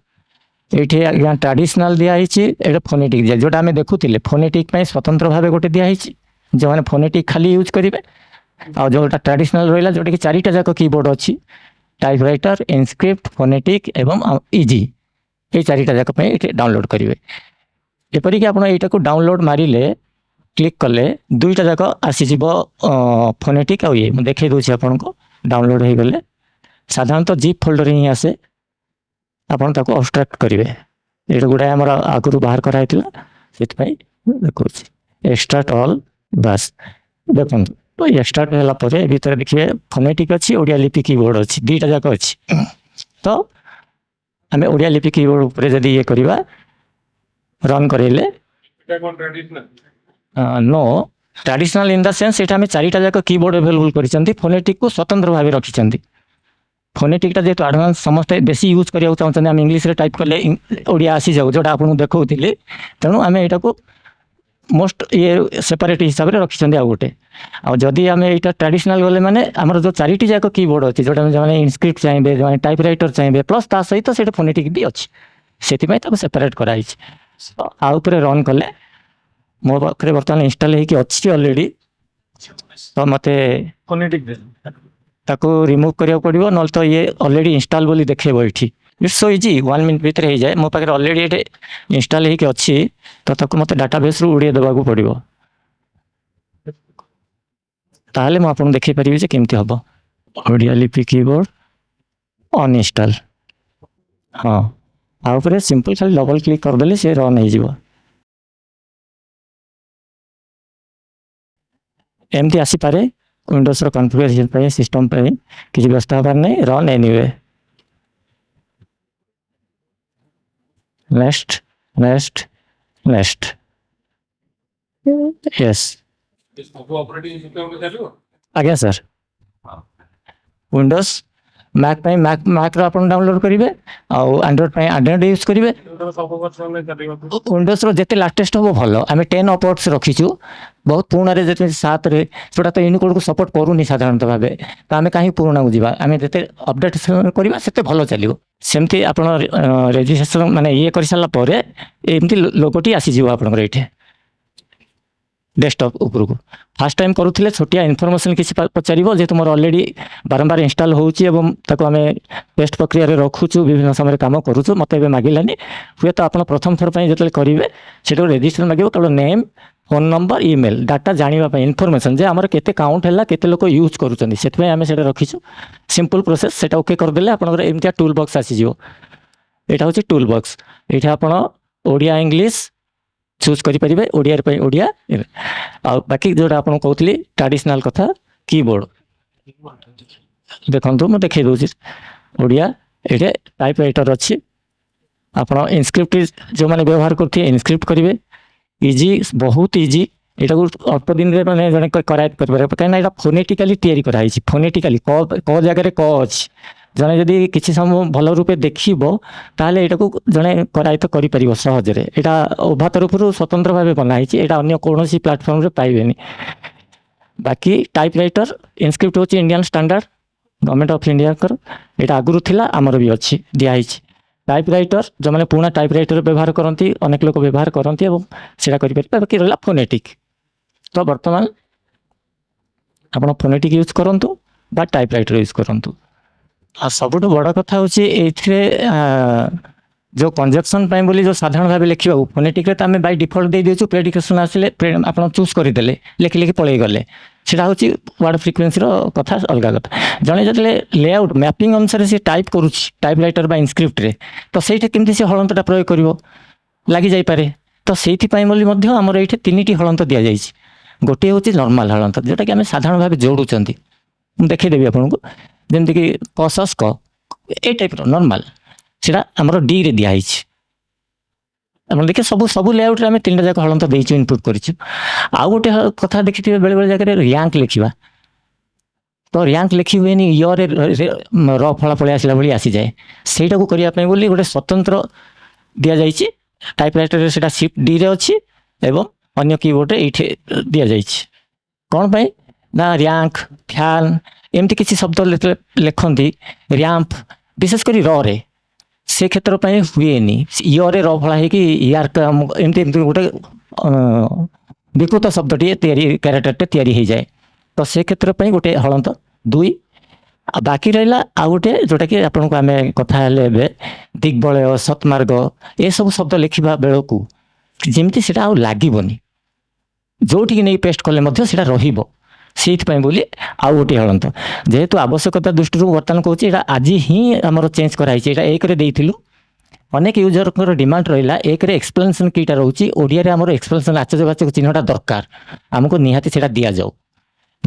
ଏଇଠି ଆଜ୍ଞା ଟ୍ରାଡିସନାଲ୍ ଦିଆହେଇଛି, ଏଇଟା ଫୋନେଟିକ୍ ଦିଆ, ଯେଉଁଟା ଆମେ ଦେଖୁଥିଲେ ଫୋନେଟିକ୍ ପାଇଁ ସ୍ୱତନ୍ତ୍ର ଭାବେ ଗୋଟେ ଦିଆହେଇଛି, ଯେଉଁମାନେ ଫୋନେଟିକ୍ ଖାଲି ୟୁଜ୍ କରିବେ। ଆଉ ଯେଉଁଟା ଟ୍ରାଡିସନାଲ୍ ରହିଲା, ଯେଉଁଟାକି 4ଟା ଯାକ କିବୋର୍ଡ଼ ଅଛି, ଟାଇପ୍ ରାଇଟର, ଇନସ୍କ୍ରିପ୍ଟ, ଫୋନେଟିକ୍ ଏବଂ ଇଜି। এই 4ଟା ଯାକ ପାଇଁ ଏଠି ଡାଉନଲୋଡ୍ କରିବେ। ଏପରିକି ଆପଣ ଏଇଟାକୁ ଡାଉନଲୋଡ୍ ମାରିଲେ, କ୍ଲିକ୍ କଲେ 2ଟା ଯାକ ଆସିଯିବ, ଫୋନେଟିକ୍ ଆଉ ଇଏ। ମୁଁ ଦେଖେଇ ଦେଉଛି ଆପଣଙ୍କୁ। ଡାଉନଲୋଡ୍ ହେଇଗଲେ ସାଧାରଣତଃ ଜିପ୍ ଫୋଲ୍ଡର ହିଁ ଆସେ। ଆପଣ ତାକୁ ଅବଷ୍ଟ୍ରାକ୍ଟ କରିବେ। ଏଇଟା ଗୁଡ଼ାଏ ଆମର ଆଗରୁ ବାହାର କରାହେଇଥିଲା, ସେଥିପାଇଁ ଦେଖାଉଛି ଏକ୍ସଟ୍ରାକ୍ଟ ଅଲ୍। ବାସ୍ ଦେଖନ୍ତୁ, ତ ଏକ୍ସଟ୍ରାକ୍ଟ ହେଲା ପରେ ଭିତରେ ଦେଖିବେ ଫୋନେଟିକ୍ ଅଛି, ଓଡ଼ିଆ ଲିପି କିବୋର୍ଡ଼ ଅଛି, 2ଟା ଯାକ ଅଛି। ତ ଆମେ ଓଡ଼ିଆ ଲିପି କିବୋର୍ଡ ଉପରେ ଯଦି ଇଏ କରିବା ରନ୍ କରେଇଲେ no traditional in the sense एटा हमें चारिटा जाक कीबोर्ड अवेलेबल करिसेंती फोनेटिक को स्वतंत्र भाव रखिसेंती फोनेटिकटा जेहेतु आडभांस समस्ते बेसी यूज करिया चाहते आम इंग्लीश टाइप कले ओडिया आसी जाऊ जोटा आपको देखौथिले तेणु आम एटा को मोस्ट ये सेपरेट हिसाब से रखिसेंती आ गोटे आदि आम यहाँ ट्रेडिशनल गले माने आमर जो चारिटी जाक कीबोर्ड अच्छी जोटा जो इनस्क्रिप्ट चाहिए जो टाइपराइटर चाहिए प्लस ता सहित से फोनेटिक भी अच्छी से सेपरेट कराई आउे रन कले मो पाखे बर्तमान इनस्टॉल होगी अच्छी ऑलरेडी तो मत ताको रिमूव करिया पड़िबो नल तो ये ऑलरेडी इंस्टॉल बोली देखेबो इठी इट्स सो इजी 1 मिनट भीतर हो जाए मो पाखे ऑलरेडी ये इंस्टॉल होगी अच्छी तो ताको मत डाटाबेस रु उड़िया देबाकू पड़िबो ताहले मो आपन देखि परिबे जे केमती हबो ओडिया लिपि कीबोर्ड अनइंस्टॉल हाँ आ ऊपर सिंपल खाली डबल क्लिक कर देले से रन हो जिवो एमती आसी पारे विंडोज रो कॉन्फ़िगरेशन पे सिस्टम पे किसी व्यस्त हबार नहीं run anyway next next next yes आज्ञा सर विंडोज मैक पे मैक रो अपन डाउनलोड करिवे आ एंड्रॉइड पे एंड्रॉइड यूज करिवे विंडोज रो जेते लेटेस्ट हो भलो आमे 10 अपवर्ड्स रखिछु बहुत पुराना रे जेते 7 रे छोटा तो यूनिकोड को सपोर्ट करूनी साधारणतः भाबे तो आमे काहे पुराना को जीवा आमे जेते अपडेट करिवा सेते भलो चलिवो सेमती आपण रजिस्ट्रेशन माने ये करि साला परे एमती लोगोटी आसी जीवा आपण एठे डेस्कटॉप ऊपर को फास्ट टाइम करूथिले छोटिया इनफॉरमेशन किसी पचारिबो जे तुमर ऑलरेडी बारंबार इंस्टॉल होउची एवं ताको हमें टेस्ट प्रक्रिया रे रखुछु विभिन्न समय काम करूछु मते बे मागिलानी हुए तो आपण प्रथम थर पई जतले करिवे सेटो रजिस्टर मागिबो केवल name phone number email data जानिबा पई इनफॉरमेशन जे हमर केते काउंट हैला केते लोक यूज करूचंदी सेत पई हमें सेटा रखिछु सिंपल प्रोसेस सेटा ओके कर देले आपण एमतिया टूल बॉक्स आसी जिवो एटा होची टूल बॉक्स एठा आपण ओडिया इंग्लिश चूज करें ओडिया ओडिया आ बाकी जोटा आपको कहती ट्रेडिशनल कथा कीबोर्ड देखो मुझे देखे दूसरी ओडिया ये टाइपराइटर अच्छी आप इनस्क्रिप्ट जो मैंने व्यवहार करते इनस्क्रिप्ट करेंगे इजी बहुत इजी यहाँ को अल्प दिन में मैंने जन कराए कहीं फोनेटिकाली तैयारी कराई फोनेटिकाली क जगह क अच्छी जड़े जदि किसी समय भल रूपे देखब ताहले एटा को जड़े करायत कर सहजरे यहाँ ओभा तरफ स्वतंत्र भाव बनाई यहाँ अन्य कौन प्लाटफर्म रे पाइबेनी बाकी टाइपराइटर इनस्क्रिप्ट होची Indian standard government of India कर यहाँ आगुरी थिला आमर भी अच्छी दिखाई टाइपराइटर जो मैंने पुराना टाइपराइटर व्यवहार करती अनेक लोग व्यवहार करती सेटा करें बाकी रहा फोनेटिक तो बर्तमान आप फोनेटिक यूज करूँ बा टाइपराइटर यूज करूँ आ सब बड़ कथा हूँ जो कंजक्शन बोली जो साधारण भाव लिखा फोनेटिक आम बाय डिफॉल्ट दे देछु प्रेडिकेशन आसिले आप चूज करदे लिखि लिखि पलि गले सेटा हूँ वर्ड फ्रिक्वेन्सी कथा अलग कथा जड़े जो लेआउट मैपिंग अनुसार से टाइप करुच्ची टाइपराइटर बा इनस्क्रिप्ट रे तो सहीटा केमती से हलंतटा प्रयोग कर लगी जापे तो से आमर ये 3टी हलंत दि जाए गोटे हूँ नॉर्मल हलंत जोटा कि आम साधारण भाव जोड़ुंट देखदेवी आपको जमीक कसस क ए टाइप नॉर्मल सेटा आमर डी रे दिखाई देखिए सब सब लेआउट रे आम 3टा जाक हलंत देइछु इनपुट करिछु आ गोटे कथा देखिथिबे बेले बेले जगह रैंक लिखिबा तो रैंक लिखि हुएनी इयर र फला पळे आसिला भली आसी जाए सेटा को करिया पय बोली गोटे स्वतंत्र दिया जाइछि टाइपराइटर रे सेटा शिफ्ट डी रे अछि एवं अन्य कीबोर्ड रे एठे दिया जाइछि कोन पय ना रैंक फैन एमती किसी शब्द लिखती रैंप विशेषकर रे से क्षेत्र पर हुएनी इरे र फला है कि यार एमती गोटे विकृत शब्दटी क्यारेक्टरटे तैयारी हो जाए तो से क्षेत्र पर गोटे हलंत 2 बाकी रहा आ गोटे जोटा कि आपन को आम कथा दिग्बलय सतमार्ग ये सब शब्द लिखा बेलू जमती से लगनी जो नहीं पेस्ट कले से रहिबो से बोली आउ गोटे हलंत जेहेतु आवश्यकता दृष्टि बर्तमान कहूँ आज ही आमर चेंज कराई एक अनेक यूजर डिमांड रहा एक एक्सप्लेनेशन कीटा रोचे ओडिया आमर एक्सप्लेनेशन आचर्यवाचक चिन्हटा दरकार आमको निहाती से दि जाऊ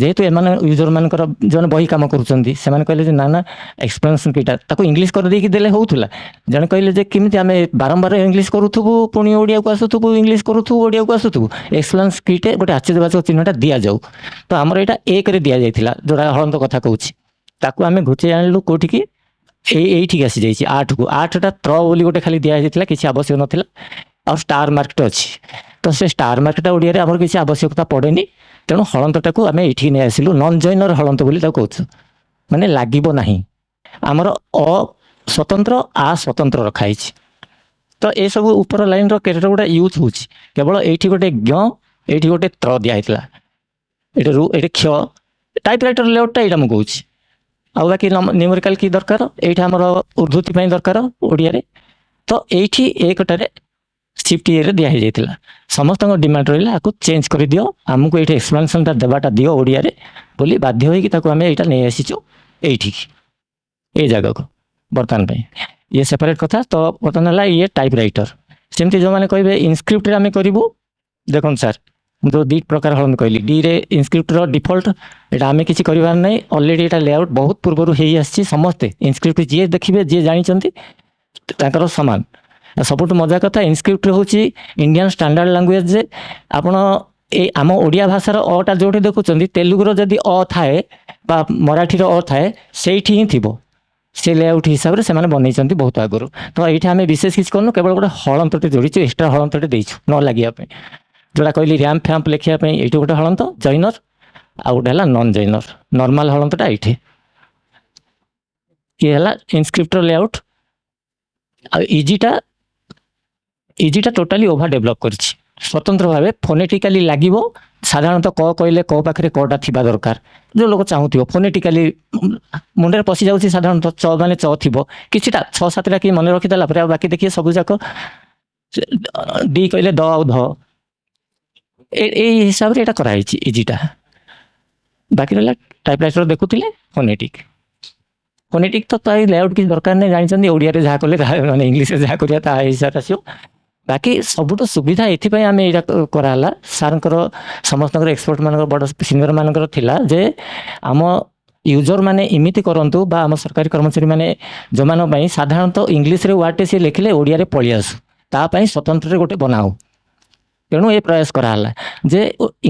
ଯେହେତୁ ଏମାନେ ୟୁଜର ମାନଙ୍କର ଜଣେ ବହି କାମ କରୁଛନ୍ତି, ସେମାନେ କହିଲେ ଯେ ନା ନା ଏକ୍ସପ୍ଲେନେସନ୍ କିଟା ତାକୁ ଇଂଲିଶ କରିଦେଇକି ଦେଲେ ହେଉଥିଲା। ଜଣେ କହିଲେ ଯେ କେମିତି ଆମେ ବାରମ୍ବାର ଇଂଲିଶ କରୁଥିବୁ, ପୁଣି ଓଡ଼ିଆକୁ ଆସୁଥିବୁ, ଇଂଲିଶ କରୁଥିବୁ, ଓଡ଼ିଆକୁ ଆସୁଥିବୁ, ଏକ୍ସପ୍ଲେନେସନ୍ କିଟେ ଗୋଟେ ଆଶ୍ଚର୍ଯ୍ୟବାଚକ ଚିହ୍ନଟା ଦିଆଯାଉ। ତ ଆମର ଏଇଟା 1ରେ ଦିଆଯାଇଥିଲା, ଯେଉଁଟା ହଳନ୍ତ କଥା କହୁଛି। ତାକୁ ଆମେ ଘୁଞ୍ଚେଇ ଆଣିଲୁ କେଉଁଠିକି, ଏଇଠିକି ଆସିଯାଇଛି 8କୁ। 8ଟା ବୋଲି ଗୋଟେ ଖାଲି ଦିଆଯାଇଥିଲା, କିଛି ଆବଶ୍ୟକ ନଥିଲା। ଆଉ ଷ୍ଟାର ମାର୍କଟା ଅଛି, ତ ସେ ଷ୍ଟାର ମାର୍କଟା ଓଡ଼ିଆରେ ଆମର କିଛି ଆବଶ୍ୟକତା ପଡ଼େନି। ତେଣୁ ହଳନ୍ତଟାକୁ ଆମେ ଏଇଠିକି ନେଇ ଆସିଲୁ, ନନ୍ ଜଏନର ହଳନ୍ତ ବୋଲି ତାକୁ କହୁଛୁ, ମାନେ ଲାଗିବ ନାହିଁ। ଆମର ସ୍ୱତନ୍ତ୍ର ସ୍ୱତନ୍ତ୍ର ରଖା ହେଇଛି। ତ ଏସବୁ ଉପର ଲାଇନ୍ର କେତେ ଗୁଡ଼ା ୟୁଜ୍ ହେଉଛି। କେବଳ ଏଇଠି ଗୋଟେ ଏଇଠି ଗୋଟେ ଦିଆହେଇଥିଲା, ଏଇଠି କ୍ଷ ଟାଇପ୍ ରାଇଟର ଲେଆଉଟଟା ଏଇଟା ମୁଁ କହୁଛି। ଆଉ ବାକି ନ୍ୟୁମେରିକାଲ କି ଦରକାର, ଏଇଟା ଆମର ଉଦ୍ଧୃତି ପାଇଁ ଦରକାର ଓଡ଼ିଆରେ। ତ ଏଇଠି 1ଟାରେ ସିଫ୍ଟ ଇଏରେ ଦିଆହେଇଯାଇଥିଲା। ସମସ୍ତଙ୍କ ଡିମାଣ୍ଡ ରହିଲା ଆକୁ ଚେଞ୍ଜ କରିଦିଅ, ଆମକୁ ଏଇଠି ଏକ୍ସପ୍ଲାନେସନଟା ଦେବାଟା ଦିଅ ଓଡ଼ିଆରେ ବୋଲି ବାଧ୍ୟ ହୋଇକି ତାକୁ ଆମେ ଏଇଟା ନେଇ ଆସିଛୁ ଏଇଠିକି, ଏଇ ଜାଗାକୁ ବର୍ତ୍ତମାନ ପାଇଁ। ଇଏ ସେପାରେଟ୍ କଥା। ତ ବର୍ତ୍ତମାନ ହେଲା ଇଏ ଟାଇପ୍ ରାଇଟର। ସେମିତି ଯେଉଁମାନେ କହିବେ ଇନସ୍କ୍ରିପ୍ଟରେ ଆମେ କରିବୁ, ଦେଖନ୍ତୁ ସାର୍ ମୁଁ ଯେଉଁ 2 ପ୍ରକାର ହଳନ୍ତ କହିଲି, ଡିରେ ଇନସ୍କ୍ରିପ୍ଟର ଡିଫଲ୍ଟ, ଏଇଟା ଆମେ କିଛି କରିବାର ନାହିଁ। ଅଲରେଡ଼ି ଏଇଟା ଲେଆଉଟ୍ ବହୁତ ପୂର୍ବରୁ ହେଇ ଆସିଛି। ସମସ୍ତେ ଇନସ୍କ୍ରିପ୍ଟ ଯିଏ ଦେଖିବେ, ଯିଏ ଜାଣିଛନ୍ତି ତାଙ୍କର ସମାନ। ସବୁଠୁ ମଜା କଥା, ଇନସ୍କ୍ରିପ୍ଟ ହେଉଛି ଇଣ୍ଡିଆନ୍ ଷ୍ଟାଣ୍ଡାର୍ଡ ଲାଙ୍ଗୁଏଜ। ଯେ ଆପଣ ଏଇ ଆମ ଓଡ଼ିଆ ଭାଷାର ଅଟା ଯେଉଁଠି ଦେଖୁଛନ୍ତି, ତେଲୁଗୁର ଯଦି ଥାଏ ବା ମରାଠୀର ଥାଏ, ସେଇଠି ହିଁ ଥିବ। ସେ ଲେଆଉଟ୍ ହିସାବରେ ସେମାନେ ବନେଇଛନ୍ତି ବହୁତ ଆଗରୁ। ତ ଏଇଠି ଆମେ ବିଶେଷ କିଛି କରୁନୁ, କେବଳ ଗୋଟେ ହଳନ୍ତଟେ ଯୋଡ଼ିଛୁ, ଏକ୍ସଟ୍ରା ହଳନ୍ତଟେ ଦେଇଛୁ ନ ଲାଗିବା ପାଇଁ। ଯେଉଁଟା କହିଲି ର୍ୟାମ୍ପ ଫ୍ୟାମ୍ପ ଲେଖିବା ପାଇଁ ଏଇଠି ଗୋଟେ ହଳନ୍ତ ଜଏନର, ଆଉ ଗୋଟେ ହେଲା ନନ୍ ଜଏନର ନର୍ମାଲ ହଳନ୍ତଟା ଏଇଠି। ଇଏ ହେଲା ଇନସ୍କ୍ରିପ୍ଟର ଲେଆଉଟ୍। ଆଉ ଇଜିଟା ଟୋଟାଲି ଓଭର ଡେଭଲପ୍ କରିଛି, ସ୍ୱତନ୍ତ୍ର ଭାବେ ଫୋନେଟିକାଲି ଲାଗିବ। ସାଧାରଣତଃ କହିଲେ ପାଖରେ କଟା ଥିବା ଦରକାର। ଯେଉଁ ଲୋକ ଚାହୁଁଥିବ ଫୋନେଟିକାଲି ମୁଣ୍ଡରେ ପଶି ଯାଉଛି, ସାଧାରଣତଃ ମାନେ ଥିବ କିଛିଟା 6-7ଟା କି ମନେ ରଖିଦେଲା ପରେ ଆଉ ବାକି ଦେଖିବେ ସବୁ ଯାକ ଡି କହିଲେ ଦ ଆଉ ଧ, ଏଇ ହିସାବରେ ଏଇଟା କରାହେଇଛି ଇଜିଟା। ବାକି ରହିଲା ଟାଇପ୍ ରାଇଟର ଦେଖୁଥିଲେ ଫୋନେଟିକ୍ ତ ଏଇ ଲେଆଉଟ୍ କିଛି ଦରକାର ନାହିଁ, ଜାଣିଛନ୍ତି ଓଡ଼ିଆରେ ଯାହା କଲେ ମାନେ ଇଂଲିଶରେ ଯାହା କରିବା ତା ହିସାବରେ ଆସିବ। ବାକି ସବୁଠୁ ସୁବିଧା ଏଥିପାଇଁ ଆମେ ଏଇଟା କରାହେଲା, ସାର୍ଙ୍କର ସମସ୍ତଙ୍କର ଏକ୍ସପର୍ଟ ମାନଙ୍କର ବଡ଼ ସିନିୟର ମାନଙ୍କର ଥିଲା ଯେ ଆମ ୟୁଜର ମାନେ ଏମିତି କରନ୍ତୁ, ବା ଆମ ସରକାରୀ କର୍ମଚାରୀ ମାନେ ଯେଉଁମାନଙ୍କ ପାଇଁ ସାଧାରଣତଃ ଇଂଲିଶରେ ୱାର୍ଡ଼ଟେ ସିଏ ଲେଖିଲେ ଓଡ଼ିଆରେ ପଳେଇ ଆସୁ, ତା ପାଇଁ ସ୍ୱତନ୍ତ୍ରରେ ଗୋଟେ ବନାଉ। ତେଣୁ ଏ ପ୍ରୟାସ କରାହେଲା ଯେ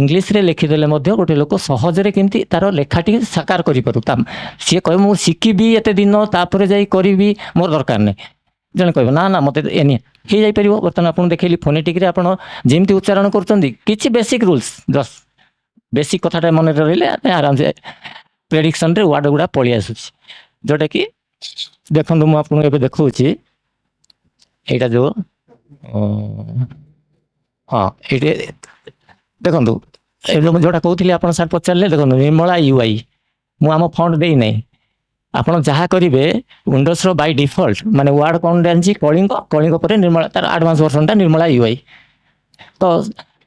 ଇଂଲିଶରେ ଲେଖିଦେଲେ ମଧ୍ୟ ଗୋଟେ ଲୋକ ସହଜରେ କେମିତି ତାର ଲେଖାଟି ସାକାର କରିପାରୁ। ସିଏ କହିବ ମୁଁ ଶିଖିବି ଏତେ ଦିନ, ତାପରେ ଯାଇ କରିବି, ମୋର ଦରକାର ନାହିଁ। ଜଣେ କହିବ ନା ନା ମୋତେ ହେଇଯାଇପାରିବ। ବର୍ତ୍ତମାନ ଆପଣଙ୍କୁ ଦେଖେଇଲି ଫୋନେଟିକ୍ରେ ଆପଣ ଯେମିତି ଉଚ୍ଚାରଣ କରୁଛନ୍ତି, କିଛି ବେସିକ୍ ରୁଲ୍ସ, ଜଷ୍ଟ ବେସିକ୍ କଥାଟା ମନରେ ରହିଲେ ଆରାମସେ ପ୍ରେଡିକ୍ସନରେ ୱାର୍ଡ଼ ଗୁଡ଼ା ପଳେଇ ଆସୁଛି। ଯେଉଁଟାକି ଦେଖନ୍ତୁ ମୁଁ ଆପଣଙ୍କୁ ଏବେ ଦେଖାଉଛି, ଏଇଟା ଯେଉଁ ଏଇଠି ଦେଖନ୍ତୁ, ଯେଉଁଟା କହୁଥିଲି ଆପଣ ସାର୍ ପଚାରିଲେ, ଦେଖନ୍ତୁ ନିର୍ମଳା UI, ମୁଁ ଆମ ଫଣ୍ଟ ଦେଇନାହିଁ। ଆପଣ ଯାହା କରିବେ ୱିଣ୍ଡୋଜର ବାଇ ଡିଫଲ୍ଟ ମାନେ ୱାର୍ଡ଼ କ'ଣ ଜାଣିଛି, କଳିଙ୍ଗ ପରେ ନିର୍ମଳା, ତାର ଆଡ଼ଭାନ୍ସ ଭର୍ସନଟା ନିର୍ମଳା UI। ତ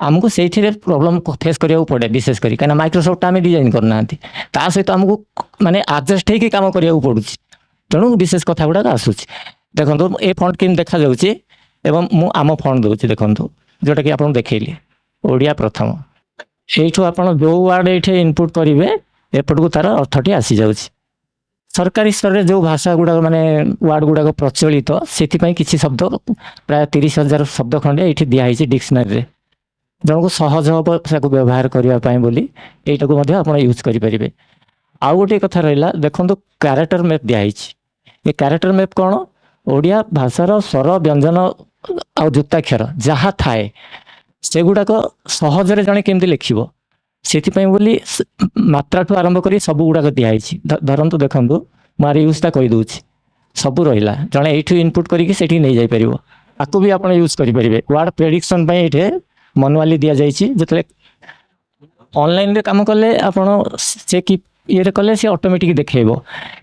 ଆମକୁ ସେଇଥିରେ ପ୍ରୋବ୍ଲେମ୍ ଫେସ୍ କରିବାକୁ ପଡ଼େ ବିଶେଷ କରି, କାହିଁକିନା ମାଇକ୍ରୋସଫ୍ଟଟା ଆମେ ଡିଜାଇନ୍ କରିନାହାନ୍ତି। ତା ସହିତ ଆମକୁ ମାନେ ଆଡଜଷ୍ଟ ହେଇକି କାମ କରିବାକୁ ପଡ଼ୁଛି। ତେଣୁ ବିଶେଷ କଥା ଗୁଡ଼ାକ ଆସୁଛି। ଦେଖନ୍ତୁ ଏ ଫଣ୍ଟ କେମିତି ଦେଖାଯାଉଛି, ଏବଂ ମୁଁ ଆମ ଫଣ୍ଟ ଦେଉଛି, ଦେଖନ୍ତୁ ଯେଉଁଟାକି ଆପଣଙ୍କୁ ଦେଖେଇଲି ଓଡ଼ିଆ ପ୍ରଥମ। এইଠୁ ଆପଣ ଯେଉଁ ୱାର୍ଡ଼ ଏଇଠି ଇନପୁଟ୍ କରିବେ, ଏପଟକୁ ତାର ଅର୍ଥଟି ଆସିଯାଉଛି। ସରକାରୀ ସ୍ତରରେ ଯେଉଁ ଭାଷା ଗୁଡ଼ାକ ମାନେ ୱାର୍ଡ଼ ଗୁଡ଼ାକ ପ୍ରଚଳିତ, ସେଥିପାଇଁ କିଛି ଶବ୍ଦ ପ୍ରାୟ 30,000 ଶବ୍ଦ ଖଣ୍ଡେ ଏଇଠି ଦିଆହେଇଛି ଡିକ୍ସନାରୀରେ। ଜଣକୁ ସହଜ ହେବ ତାକୁ ବ୍ୟବହାର କରିବା ପାଇଁ ବୋଲି ଏଇଟାକୁ ମଧ୍ୟ ଆପଣ ୟୁଜ୍ କରିପାରିବେ। ଆଉ ଗୋଟିଏ କଥା ରହିଲା, ଦେଖନ୍ତୁ କ୍ୟାରେକ୍ଟର ମ୍ୟାପ୍ ଦିଆହେଇଛି। ଏ କ୍ୟାରେକ୍ଟର ମ୍ୟାପ୍ କ'ଣ, ଓଡ଼ିଆ ଭାଷାର ସ୍ୱର, ବ୍ୟଞ୍ଜନ ଆଉ ଯୁକ୍ତାକ୍ଷର ଯାହା ଥାଏ ସେଗୁଡ଼ାକ ସହଜରେ ଜଣେ କେମିତି ଲେଖିବ, ସେଥିପାଇଁ ବୋଲି ମାତ୍ରାଠୁ ଆରମ୍ଭ କରି ସବୁ ଗୁଡ଼ାକ ଦିଆହେଇଛି। ଧରନ୍ତୁ ଦେଖନ୍ତୁ, ମୁଁ ଆର ୟୁଜ୍ଟା କହିଦେଉଛି, ସବୁ ରହିଲା। ଜଣେ ଏଇଠୁ ଇନପୁଟ୍ କରିକି ସେଠିକି ନେଇଯାଇପାରିବ। ତାକୁ ବି ଆପଣ ୟୁଜ୍ କରିପାରିବେ। ୱାର୍ଡ଼ ପ୍ରେଡିକ୍ସନ୍ ପାଇଁ ଏଇଠି ମାନୁଆଲି ଦିଆଯାଇଛି। ଯେତେବେଳେ ଅନଲାଇନରେ କାମ କଲେ ଆପଣ ସେ କି ଇଏରେ କଲେ ସେ ଅଟୋମେଟିକ୍ ଦେଖେଇବ।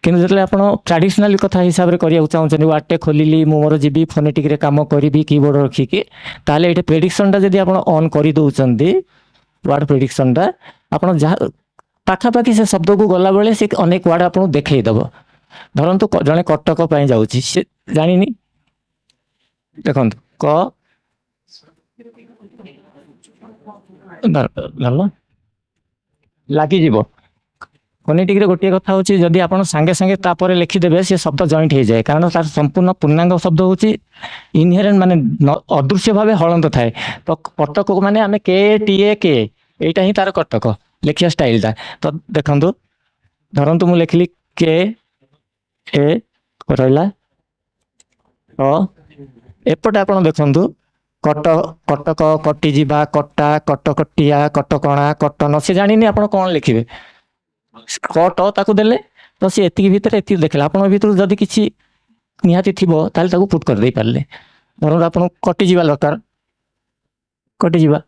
କିନ୍ତୁ ଯେତେବେଳେ ଆପଣ ଟ୍ରାଡିସନାଲ କଥା ହିସାବରେ କରିବାକୁ ଚାହୁଁଛନ୍ତି, ୱାର୍ଡ଼ଟେ ଖୋଲିଲି, ମୁଁ ମୋର ଯିବି ଫୋନେଟିକ୍ରେ କାମ କରିବି କିବୋର୍ଡ଼ ରଖିକି, ତାହେଲେ ଏଇଠି ପ୍ରେଡିକ୍ସନଟା ଯଦି ଆପଣ ଅନ୍ କରିଦେଉଛନ୍ତି, ୱାର୍ଡ଼ ପ୍ରେଡିକ୍ସନଟା ଆପଣ ଯାହା ପାଖାପାଖି ସେ ଶବ୍ଦକୁ ଗଲାବେଳେ ସେ ଅନେକ ୱାର୍ଡ଼ ଆପଣଙ୍କୁ ଦେଖେଇଦେବ। ଧରନ୍ତୁ ଜଣେ କଟକ ପାଇଁ ଯାଉଛି, ସେ ଜାଣିନି, ଦେଖନ୍ତୁ ଲାଗିଯିବ। ଫୋନେଟିକ୍ରେ ଗୋଟିଏ କଥା ହେଉଛି ଯଦି ଆପଣ ସାଙ୍ଗେ ସାଙ୍ଗେ ତାପରେ ଲେଖିଦେବେ ସେ ଶବ୍ଦ ଜଏଣ୍ଟ ହେଇଯାଏ, କାରଣ ତାର ସମ୍ପୂର୍ଣ୍ଣ ପୂର୍ଣ୍ଣାଙ୍ଗ ଶବ୍ଦ ହେଉଛି ଇନହେରେଣ୍ଟ, ମାନେ ଅଦୃଶ୍ୟ ଭାବେ ହଳନ୍ତ ଥାଏ। ତ କଟକ ମାନେ ଆମେ KTAK, এইটা ହିଁ ତାର କଟକ ଲେଖିବା ଷ୍ଟାଇଲଟା। ତ ଦେଖନ୍ତୁ, ଧରନ୍ତୁ ମୁଁ ଲେଖିଲି କେ ଏ ରହିଲା ତ ଏପଟେ ଆପଣ ଦେଖନ୍ତୁ କଟକ, କଟିଯିବା, କଟା, କଟକଟିଆ, କଟକଣା, କଟନ, ସେ ଜାଣିନି ଆପଣ କ'ଣ ଲେଖିବେ। କଟ ତାକୁ ଦେଲେ ତ ସେ ଏତିକି ଭିତରେ ଏତିକି ଦେଖିଲା, ଆପଣଙ୍କ ଭିତରୁ ଯଦି କିଛି ନିହାତି ଥିବ ତାହେଲେ ତାକୁ ପୁଟ୍ କରିଦେଇ ପାରିଲେ। ଧରନ୍ତୁ ଆପଣଙ୍କୁ କଟିଯିବା ଦରକାର, କଟିଯିବା।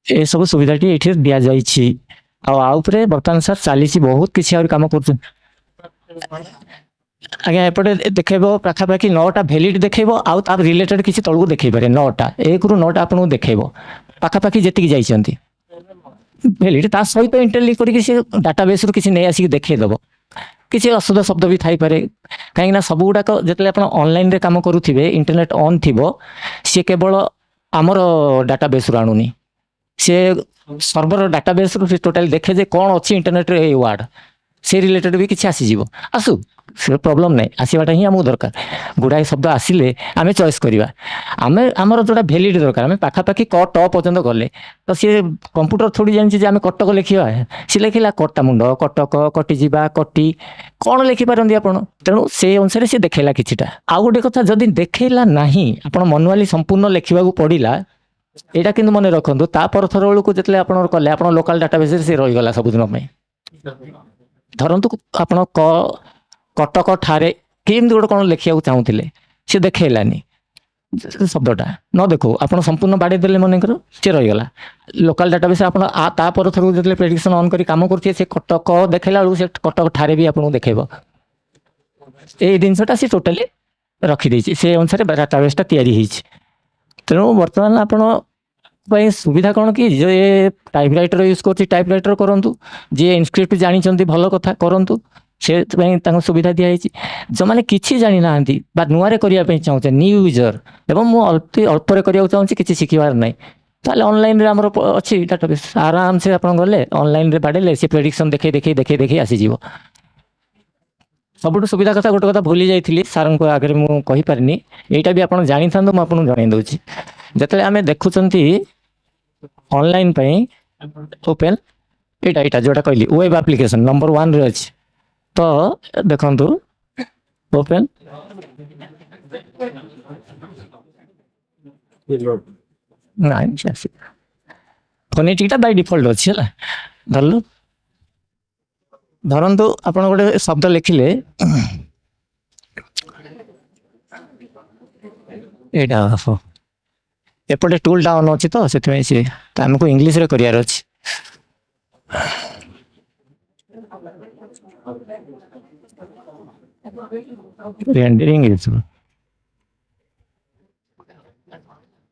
ଏସବୁ ସୁବିଧାଟି ଏଠି ଦିଆଯାଇଛି। ଆଉ ଉପରେ ବର୍ତ୍ତମାନ ସାର୍ ଚାଲିଛି ବହୁତ କିଛି ଆହୁରି କାମ କରୁଛନ୍ତି। ଆଜ୍ଞା ଏପଟେ ଦେଖେଇବ ପାଖାପାଖି 9ଟା ଭ୍ୟାଲିଡ୍ ଦେଖେଇବ, ଆଉ ତା ରିଲେଟେଡ୍ କିଛି ତଳକୁ ଦେଖେଇ ପାରେ। 9ଟା 1ରୁ 9ଟା ଆପଣଙ୍କୁ ଦେଖେଇବ ପାଖାପାଖି ଯେତିକି ଯାଇଛନ୍ତି ଭ୍ୟାଲିଡ୍। ତା ସହିତ ଇଣ୍ଟରଲିଙ୍କ୍ କରିକି ସେ ଡାଟାବେସ୍ରୁ କିଛି ନେଇ ଆସିକି ଦେଖେଇଦେବ। କିଛି ଅଶୁଦ୍ଧ ଶବ୍ଦ ବି ଥାଇପାରେ, କାହିଁକିନା ସବୁ ଗୁଡ଼ାକ ଯେତେବେଳେ ଆପଣ ଅନଲାଇନ୍ରେ କାମ କରୁଥିବେ, ଇଣ୍ଟରନେଟ୍ ଅନ୍ ଥିବ, ସିଏ କେବଳ ଆମର ଡାଟାବେସ୍ରୁ ଆଣୁନି, ସେ ସର୍ଭର ଡାଟାବେସ୍ରୁ ସେ ଟୋଟାଲି ଦେଖେ ଯେ କ'ଣ ଅଛି ଇଣ୍ଟରନେଟ୍ରେ ଏଇ ୱାର୍ଡ଼, ସେ ରିଲେଟେଡ୍ ବି କିଛି ଆସିଯିବ। ଆସୁ, ସେ ପ୍ରୋବ୍ଲେମ୍ ନାହିଁ, ଆସିବାଟା ହିଁ ଆମକୁ ଦରକାର। ଗୁଡ଼ାଏ ଶବ୍ଦ ଆସିଲେ ଆମେ ଚଏସ୍ କରିବା। ଆମର ଯେଉଁଟା ଭ୍ୟାଲିଡ୍ ଦରକାର, ଆମେ ପାଖାପାଖି ଟ ପର୍ଯ୍ୟନ୍ତ ଗଲେ ତ ସିଏ କମ୍ପ୍ୟୁଟର ଥୋଡ଼ି ଜାଣିଛି ଯେ ଆମେ କଟକ ଲେଖିବା। ସିଏ ଲେଖିଲା କଟାମୁଣ୍ଡ, କଟକ, କଟିଯିବା, କଟି, କ'ଣ ଲେଖିପାରନ୍ତି ଆପଣ। ତେଣୁ ସେଇ ଅନୁସାରେ ସିଏ ଦେଖେଇଲା କିଛିଟା। ଆଉ ଗୋଟେ କଥା, ଯଦି ଦେଖେଇଲା ନାହିଁ, ଆପଣ ମାନୁଆଲି ସମ୍ପୂର୍ଣ୍ଣ ଲେଖିବାକୁ ପଡ଼ିଲା, ଏଇଟା କିନ୍ତୁ ମନେ ରଖନ୍ତୁ, ତା ପରଥର ବେଳକୁ ଯେତେବେଳେ ଆପଣ କଲେ, ଆପଣ ଲୋକାଲ ଡାଟାବେସ୍ରେ ସେ ରହିଗଲା ସବୁଦିନ ପାଇଁ। ଧରନ୍ତୁ ଆପଣ କଟକ ଠାରେ କେମିତି ଗୋଟେ କ'ଣ ଲେଖିବାକୁ ଚାହୁଁଥିଲେ, ସେ ଦେଖେଇଲାନି ଶବ୍ଦଟା, ନ ଦେଖୁ ଆପଣ ସମ୍ପୂର୍ଣ୍ଣ ବାଡ଼େଇ ଦେଲେ ମନେକର, ସେ ରହିଗଲା ଲୋକାଲ ଡାଟାବେସ୍। ଆପଣ ତା ପରଥରକୁ ଯେତେବେଳେ ପ୍ରେଡିକ୍ସନ୍ ଅନ୍ କରି କାମ କରୁଥିବେ, ସେ କଟକ ଦେଖେଇଲା ବେଳକୁ ସେ କଟକ ଠାରେ ବି ଆପଣଙ୍କୁ ଦେଖେଇବ। ଏଇ ଜିନିଷଟା ସେ ଟୋଟାଲି ରଖିଦେଇଛି, ସେ ଅନୁସାରେ ଡାଟାବେସ୍ଟା ତିଆରି ହେଇଛି। ତେଣୁ ବର୍ତ୍ତମାନ ଆପଣ ପାଇଁ ସୁବିଧା କ'ଣ କି, ଯେ ଟାଇପ୍ ରାଇଟର ୟୁଜ୍ କରୁଛି ଟାଇପ୍ ରାଇଟର କରନ୍ତୁ, ଯିଏ ଇନସ୍କ୍ରିପ୍ଟ ଜାଣିଛନ୍ତି ଭଲ କଥା କରନ୍ତୁ, ସେଥିପାଇଁ ତାଙ୍କୁ ସୁବିଧା ଦିଆଯାଇଛି। ଯେଉଁମାନେ କିଛି ଜାଣିନାହାନ୍ତି ବା ନୂଆରେ କରିବା ପାଇଁ ଚାହୁଁଛନ୍ତି, ନ୍ୟୁ ୟୁଜର, ଏବଂ ମୁଁ ଅଳ୍ପରେ କରିବାକୁ ଚାହୁଁଛି, କିଛି ଶିଖିବାର ନାହିଁ, ତାହେଲେ ଅନଲାଇନ୍ରେ ଆମର ଅଛି ଡାଟାବେସ୍, ଆରାମସେ ଆପଣ ଗଲେ ଅନଲାଇନ୍ରେ ବାଡ଼େଇଲେ ସେ ପ୍ରେଡିକ୍ସନ୍ ଦେଖେଇ ଆସିଯିବ। ସବୁଠୁ ସୁବିଧା କଥା, ଗୋଟେ କଥା ଭୁଲି ଯାଇଥିଲି ସାର୍ଙ୍କ ଆଗରେ ମୁଁ କହିପାରିନି, ଏଇଟା ବି ଆପଣ ଜାଣିଥାନ୍ତୁ, ମୁଁ ଆପଣଙ୍କୁ ଜଣାଇ ଦେଉଛି। ଯେତେବେଳେ ଆମେ ଦେଖୁଛନ୍ତି ଅନଲାଇନ୍ ପାଇଁ ଓପେନ୍, ଏଇଟା ଯେଉଁଟା କହିଲି ୱେବ୍ ଆପ୍ଲିକେସନ୍ ନମ୍ବର 1ରେ ଅଛି। ତ ଦେଖନ୍ତୁ ଓପେନ୍, ନାଇଁ ଫୋନେଟିକ୍ଟା ବାଇ ଡିଫଲ୍ଟ ଅଛି ହେଲା। ଧରନ୍ତୁ ଆପଣ ଗୋଟେ ଶବ୍ଦ ଲେଖିଲେ, ଏଇଟା ଏପଟେ ଟୁଲ୍ଟା ଅନ୍ ଅଛି, ତ ସେଥିପାଇଁ ସିଏ ଆମକୁ ଇଂଲିଶରେ କରିବାର ଅଛି।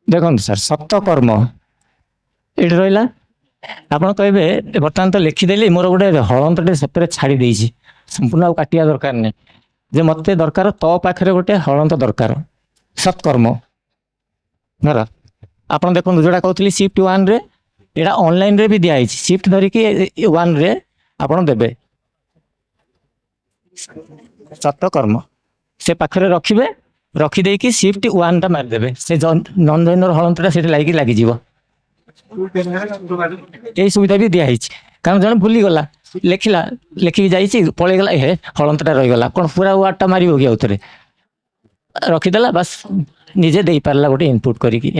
ଦେଖନ୍ତୁ ସାର୍, ସପ୍ତକର୍ମ ଏଇଠି ରହିଲା। ଆପଣ କହିବେ ବର୍ତ୍ତମାନ ତ ଲେଖିଦେଲି, ମୋର ଗୋଟେ ହଳନ୍ତଟେ ସତରେ ଛାଡ଼ି ଦେଇଛି, ସମ୍ପୂର୍ଣ୍ଣ ଆଉ କାଟିବା ଦରକାର ନାହିଁ, ଯେ ମୋତେ ଦରକାର ତ ପାଖରେ ଗୋଟେ ହଳନ୍ତ ଦରକାର, ସତ୍କର୍ମ। ଧର ଆପଣ ଦେଖନ୍ତୁ, ଯେଉଁଟା କହୁଥିଲି ସିଫ୍ଟ 1ରେ, ଏଇଟା ଅନଲାଇନ୍ରେ ବି ଦିଆହେଇଛି, ସିଫ୍ଟ ଧରିକି 1ରେ ଆପଣ ଦେବେ ସତ୍କର୍ମ, ସେ ପାଖରେ ରଖିବେ, ରଖିଦେଇକି ସିଫ୍ଟ 1ଟା ମାରିଦେବେ, ସେ ନନ୍ ଜଏନର ହଳନ୍ତଟା ସେଠି ଲାଗିଯିବ। এই ସୁବିଧା ବି ଦିଆହେଇଛି, କାରଣ ଜଣେ ଭୁଲିଗଲା, ଲେଖିକି ଯାଇଛି, ପଳେଇଗଲା, ହଳନ୍ତଟା ରହିଗଲା, କ'ଣ ପୁରା ୱାର୍ଡଟା ମାରିବ କି ଆଉଥରେ? ରଖିଦେଲା, ବାସ୍ ନିଜେ ଦେଇପାରିଲା ଗୋଟେ ଇନପୁଟ୍ କରିକି।